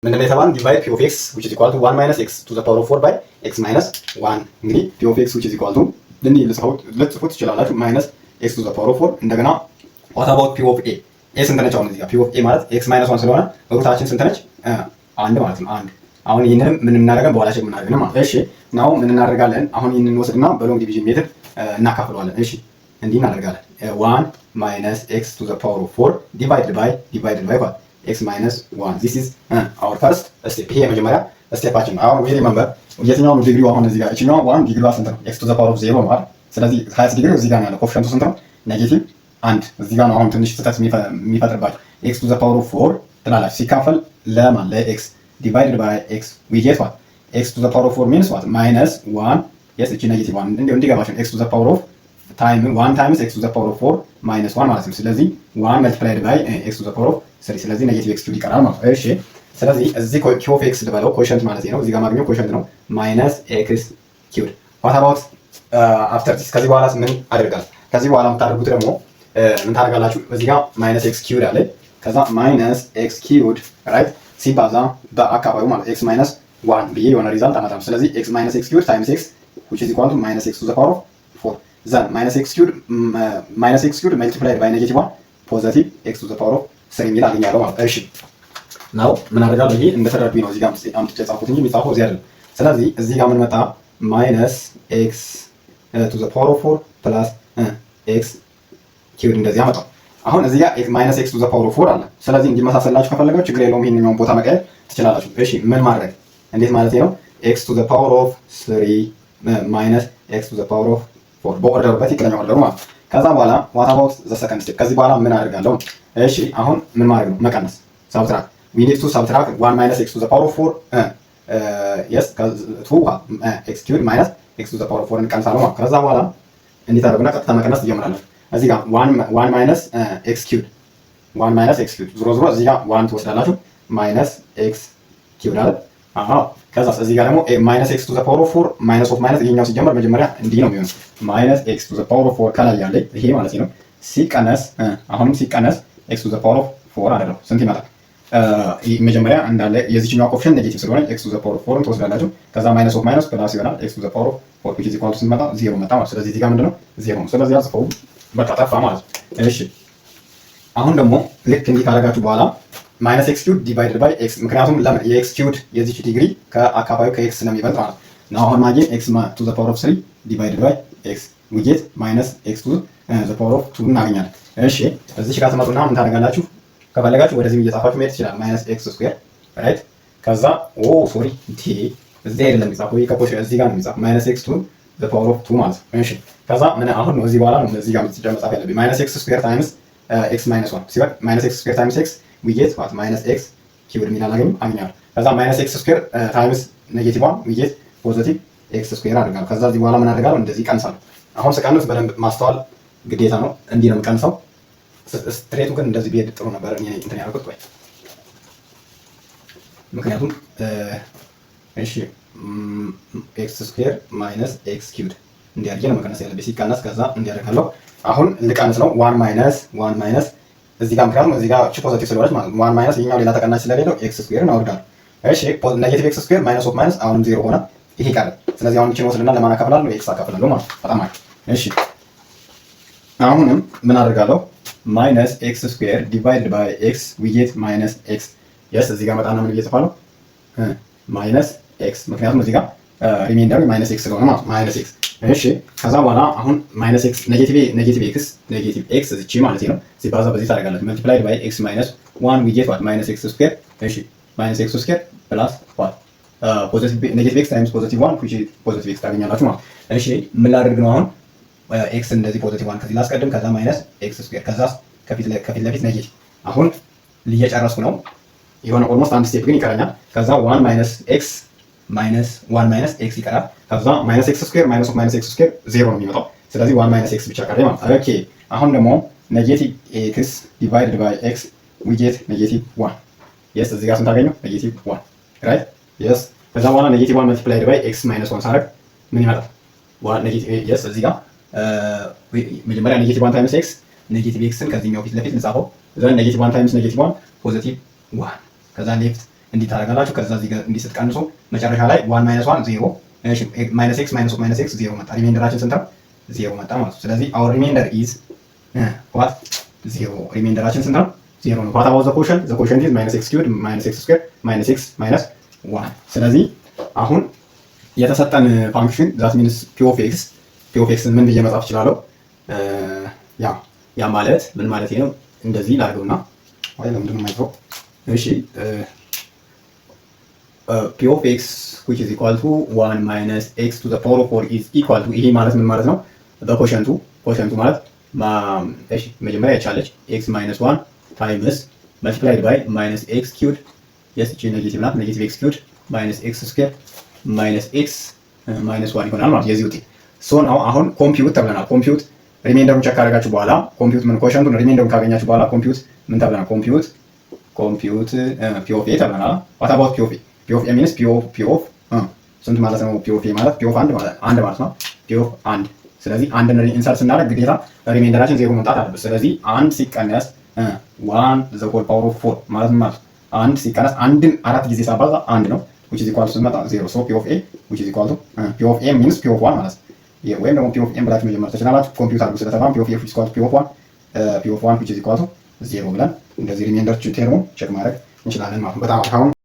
ምንድን ነው የተባለው? ዲቫይድ ፒ ኦፍ ኤክስ which is equal to 1 minus x to the power of 4 by x minus 1። እንግዲህ ፒ ኦፍ ኤክስ which is equal to ልትጽፉት ትችላላችሁ ማይነስ ኤክስ ቱ ዘ ፓወር ኦፍ 4። እንደገና what about ፒ ኦፍ ኤ? ኤ ስንት ነች? አሁን እዚህ ጋር ፒ ኦፍ ኤ ማለት ኤክስ ማይነስ 1 ስለሆነ ሩታችን ስንት ነች? አንድ ማለት ነው። አንድ። አሁን ይህንንም ምን እናደርጋለን? በኋላ ቼክ እናደርጋለን ማለት። እሺ ናው ምን እናደርጋለን? አሁን ይህንን እንወስድና በሎንግ ዲቪዥን ሜትድ እናካፍለዋለን። እሺ እንዲህ እናደርጋለን። 1 minus x to the power of 4 divided by what? x minus 1 this is our first step። ይሄ የመጀመሪያ ስቴፓችን ነው። አሁን ወይ ሪመምበር የትኛው ዲግሪው አሁን እዚህ ጋር እቺኛው 1 ዲግሪዋ ስንት ነው? x to the power of 0 ነው አይደል? ስለዚህ 20 ዲግሪ እዚህ ጋር ነው ያለው። ኮኤፊሺየንቱ ስንት ነው? ኔጌቲቭ 1 እዚህ ጋር ነው። አሁን ትንሽ ስህተት የሚፈጥርባችሁ x to the power of 4 ትላላችሁ ሲካፈል ለማን ለx divided by x we get what? x to the power of 4 means what? minus 1 yes እቺ ኔጌቲቭ 1 እንዲገባችሁ x to the power of 1 times x to the power of 4 minus 1 ማለት ነው። ስለዚህ 1 multiplied by x to the power of 3 ስለዚህ ኔጌቲቭ x ኪዩብ ይቀራል ማለት ነው። እሺ ስለዚህ እዚህ q of x ልበለው ኮኤፊሺየንት ማለት ነው። እዚህ ጋር ማግኘው ኮኤፊሺየንት ነው minus x ኪዩብ። what about after this? ከዚህ በኋላ ምን አደርጋለሁ? ከዚህ በኋላ የምታደርጉት ደግሞ ምን ታደርጋላችሁ? እዚህ ጋር minus x ኪዩብ አለ። ከዛ minus x ኪዩብ right ሲባዛ በአካባቢው ማለት x minus 1 ብዬ የሆነ ሪዛልት አመጣም። ስለዚህ x minus x ኪዩብ times x which is equal to minus x to the power of 4 then minus x cubed multiplied by negative 1 positive x to the power of 3 የሚል አገኛለሁ ማለት ነው። እሺ ናው ምን አደርጋለሁ? ይሄ እንደተረዱኝ ነው እዚህ ጋር አምጥቼ ጻፍኩት እንጂ የሚጻፈው እዚህ አይደለም። ስለዚህ እዚህ ጋር ምን መጣ? minus x to the power of 4 plus x cubed እንደዚህ አመጣው። አሁን እዚህ ጋር minus x to the power of 4 አለ። ስለዚህ እንዲመሳሰላችሁ ከፈለጋችሁ ችግር የለውም ይሄንኛውን ቦታ መቀየር ትችላላችሁ። እሺ ምን ማድረግ እንዴት ማለት ነው? x to the power of 3 minus x to the power of 4 በኦርደሩ በትክክለኛ ኦርደሩ ማለት ነው። ከዛ በኋላ what about the second step? ከዚህ በኋላ ምን አደርጋለሁ? እሺ አሁን ምን ማድረግ ነው? መቀነስ subtract we need to subtract 1 minus x to the power of 4 yes to x cubed minus x to the power of 4 እንቀንሳለን ማለት። ከዛ በኋላ እንዴት አደረግና ቀጥታ መቀነስ ትጀምራለህ። እዚህ ጋር 1 minus x cubed 1 minus x cubed ዞሮ እዚህ ጋር 1 ትወስዳላችሁ minus x cubed አይደል? አዎ ከዛ እዚህ ጋር ደግሞ minus x to the power of 4 minus of minus ይሄኛው ሲጀመር መጀመሪያ እንዲህ ነው የሚሆነው minus x to the power of 4 ከላይ ያለ ይሄ ማለት ነው ሲቀነስ አሁንም ሲቀነስ x to the power of 4 አይደለም ስንት ይመጣል? መጀመሪያ እንዳለ የዚህኛው ኮኤፊሺየንት ኔጌቲቭ ስለሆነ x to the power of 4 ትወስዳላችሁ። ከዛ minus of minus ፕላስ ይሆናል x to the power of 4 which is equal to ስንት መጣ? 0 መጣ ማለት። ስለዚህ እዚህ ጋር ምንድነው 0 ነው። ስለዚህ አጽፈው በቃ ጠፋ ማለት ነው። እሺ አሁን ደግሞ ልክ እንዲህ ካደረጋችሁ በኋላ minus x cubed divided by x ምክንያቱም ለምን የx cubed የዚህ ዲግሪ ከአካባቢው ከx ስለሚበልጥ ማለት ነው። አሁን ማግኘት x to the power of 3 divided by x we get minus x to the power of 2 እናገኛለን። እሺ እዚህ ጋር ትመጡና ምን ታደርጋላችሁ? ከፈለጋችሁ ወደዚህ እየጻፋችሁ መሄድ ይችላል minus x square right ከዛ ሶሪ እዚህ አይደለም የሚጻፈው ይከፖሽ እዚህ ጋር ነው የሚጻፈው minus x to the power of 2 ማለት ነው። እሺ ከዛ ምን አሁን ነው እዚህ በኋላ ነው እዚህ ጋር መጻፍ ያለብኝ minus x square times x minus 1 ሲሆን minus x square times x we get what minus x cubed ሚል አገኛለሁ። ከዛ minus x square times negative 1 we get positive x square አደርጋለሁ። ከዛ እዚህ በኋላ ምን አደርጋለሁ? እንደዚህ ቀንሳለሁ። አሁን ስቀንስ በደንብ ማስተዋል ግዴታ ነው። እንዲህ ነው የምቀንሰው። ስትሬቱ ግን እንደዚህ ቢሄድ ጥሩ ነበር እኔ እንትን ያልኩት ወይ ምክንያቱም እሺ x square minus x cubed እንዲያርገ ነው መቀነስ ያለብኝ። ሲቀነስ ከዛ እንዲያደርጋለሁ። አሁን ልቀንስ ነው 1 minus እዚህ ጋር ምክንያቱም እዚህ ጋር እቺ ፖዚቲቭ ስለሆነች ማለት ነው 1 minus ይሄኛው ሌላ ተቀናሽ ስለሌለው x square ነው አወርዳለሁ። እሺ ኔጌቲቭ x square minus of minus አሁንም 0 ሆነ ይሄ ቀረ። ስለዚህ አሁን እቺን ወስድና ለማን አካፍላለሁ? x አካፍላለሁ ማለት ነው። በጣም አሪፍ። እሺ አሁንም ምን አደርጋለሁ? minus x square divided by x we get minus x yes እዚህ ጋር መጣና ምን እየተፋለው minus x ምክንያቱም እዚህ ጋር ሪሜይንደር minus x ስለሆነ ማለት minus x። እሺ ከዛ በኋላ አሁን minus x ኔጌቲቭ x እቺ ማለት ነው ሲባዛ በዚህ ታደርጋላችሁ multiplied by x minus 1 we get what minus x square እሺ minus x square plus what positive negative x times positive 1 which is positive x ታገኛላችሁ ማለት። እሺ ምን ላድርግ ነው አሁን x እንደዚህ ፖዚቲቭ 1 ከዚህ ላስቀድም ከዛ ማይነስ x ስኩዌር ከዛ ከፊት ለፊት ኔጌቲቭ አሁን እየጨረስኩ ነው። የሆነ ኦልሞስት አንድ ስቴፕ ግን ይቀረኛል። ከዛ 1 minus x minus 1 minus x ይቀራል። ከዛ minus x ስኩዌር minus of minus x ስኩዌር 0 ነው የሚመጣው። ስለዚህ 1 minus x ብቻ ቀረ ማለት ነው። ኦኬ አሁን ደግሞ ኔጌቲቭ x divided by x we get negative 1 yes እዚህ ጋር ስንታገኘው negative 1 right yes ከዛ በኋላ negative 1 multiplied by x minus 1 ሳደርግ ምን ይመጣል? 1 negative yes እዚህ ጋር መጀመሪያ ኔጌቲቭ 1 ታይምስ x ኔጌቲቭ xን ከዚህኛው ፊት ለፊት ልጻፈው ዘን ኔጌቲቭ 1 ታይምስ ኔጌቲቭ 1 ፖዚቲቭ 1 ከዛ ሌፍት እንዲህ ታደርጋላችሁ። ከዛ እዚህ ጋር እንዲህ ስትቀንሱ መጨረሻ ላይ 1 ማይነስ 1 ዜሮ፣ እሺ ማይነስ ኤክስ ማይነስ ኤክስ ዜሮ መጣ። ሪሜንደራችን ስንት ነው? ዜሮ መጣ ማለት ነው። ስለዚህ አወር ሪሜንደር ኢዝ ዋት ዜሮ። ሪሜንደራችን ስንት ነው? ዜሮ ነው። ዋት አባውት ዘ ኮሸንት? ዘ ኮሸንት ኢዝ ማይነስ ኤክስ ስኩዌርድ ማይነስ ኤክስ ስኩዌር ማይነስ ኤክስ ማይነስ 1። ስለዚህ አሁን የተሰጠን ፋንክሽን ዛት ሚንስ ፒ ኦፍ ኤክስ ምን ብዬ መጻፍ እችላለሁ? ያ ማለት ምን ማለት ነው? እንደዚህ ላድርገውና ወይ ለምንድን ነው የማይጽፈው? እሺ ፒ ኦፍ ኤክስ which is equal to 1 minus x to the power of 4 is equal to ይሄ ማለት ምን ማለት ነው? በኮሸንቱ ማለት እሺ መጀመሪያ ያቻለች x minus 1 times multiplied by minus x cubed yes እቺ ኔጌቲቭ ናት። ኔጌቲቭ x cubed minus x square minus x minus 1 ይሆናል ማለት የዚህ ውጤት። ሶ ነው አሁን ኮምፒውት ተብለናል። ኮምፒውት ሪሜንደሩን ቼክ ካደረጋችሁ በኋላ ኮምፒውት ምን ኮሸንቱን ሪሜንደሩን ካገኛችሁ በኋላ ኮምፒውት ምን ተብለናል? ኮምፒውት ፒ ኦፍ ኤ ተብለናል። ዋት አባውት ፒ ኦፍ ኤ? ፒ ኦፍ ኤ ሚንስ ፒ ኦፍ ስንት ማለት ነው? ፒ ኦፍ ኤ ማለት ፒ ኦፍ አንድ ማለት ነው። ፒ ኦፍ አንድ። ስለዚህ አንድን ኢንሰርት ስናደርግ ግዴታ ሪሜንደራችን ዜሮ መምጣት አለበት። ስለዚህ አንድ ሲቀነስ 1 ዘ ሆል ፓወር ኦፍ 4 ማለት ማለት አንድ ሲቀነስ አንድን 4 ጊዜ ሳባዛ አንድ ነው which is equal to ስንመጣ ዜሮ። ሶ ፒ ኦፍ ኤ which is equal to ፒ ኦፍ ኤ ሚንስ ፒ ኦፍ 1 ማለት ወይም ደግሞ ፒ ኦፍ ኤም ብላችሁ መጀመር ትችላላችሁ። ኮምፒውት አድርጉ ስለተባለ ፒ ኦፍ ኤ which is equal to ፒ ኦፍ 1 which is equal to ዜሮ ብለን እንደዚህ ሪሜንደር ቴርሙን ቼክ ማድረግ እንችላለን ማለት ነው። በጣም አሁን